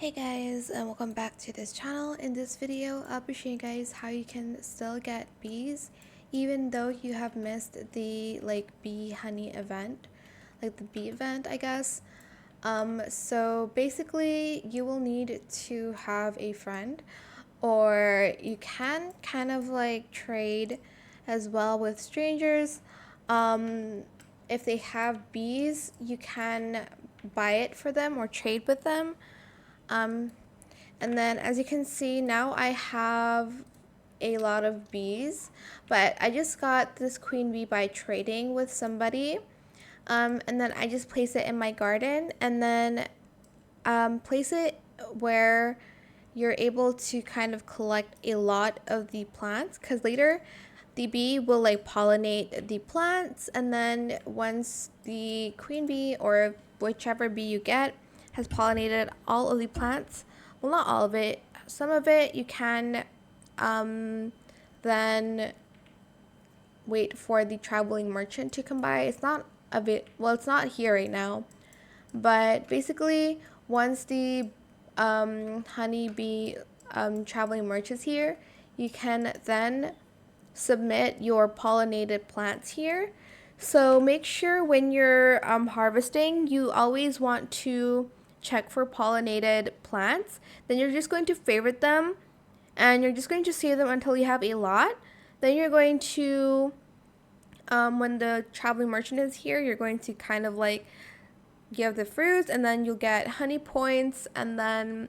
Hey guys, and welcome back to this channel. In this video, I'll be showing you guys how you can still get bees even though you have missed the bee honey event, like the bee event, I guess. So basically you will need to have a friend, or you can kind of trade as well with strangers. If they have bees, you can buy it for them or trade with them. um, and then as you can see, now I have a lot of bees, but I just got this queen bee by trading with somebody. And then I just place it in my garden, and then place it where you're able to kind of collect a lot of the plants, because later the bee will pollinate the plants, and then once the queen bee or whichever bee you get has pollinated all of the plants, well, not all of it, some of it, you can then wait for the traveling merchant to come by. It's not a bit, well, it's not here right now, but basically once the honeybee traveling merchant is here, you can then submit your pollinated plants here. So make sure when you're harvesting, you always want to check for pollinated plants. Then you're just going to favorite them, and you're just going to save them until you have a lot. Then you're going to, when the traveling merchant is here, you're going to kind of give the fruits, and then you'll get honey points, and then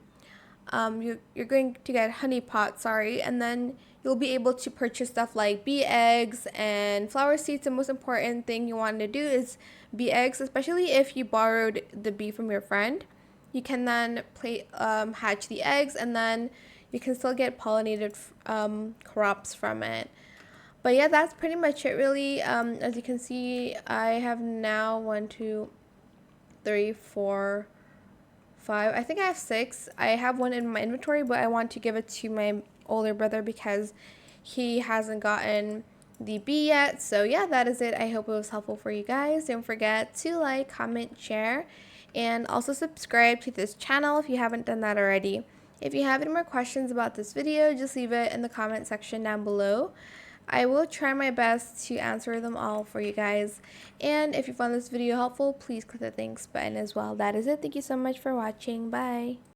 you're going to get honey pots, and then you'll be able to purchase stuff like bee eggs and flower seeds. The most important thing you want to do is bee eggs, especially if you borrowed the bee from your friend. You can then hatch the eggs, and then you can still get pollinated crops from it. But yeah, that's pretty much it really. As you can see, I have now 1, 2, 3, 4, 5. I think I have 6. I have one in my inventory, but I want to give it to my older brother because he hasn't gotten the bee yet. So yeah, that is it. I hope it was helpful for you guys. Don't forget to like, comment, share, and also subscribe to this channel if you haven't done that already. If you have any more questions about this video, just leave it in the comment section down below. I will try my best to answer them all for you guys. And if you found this video helpful, please click the thanks button as well. That is it. Thank you so much for watching. Bye.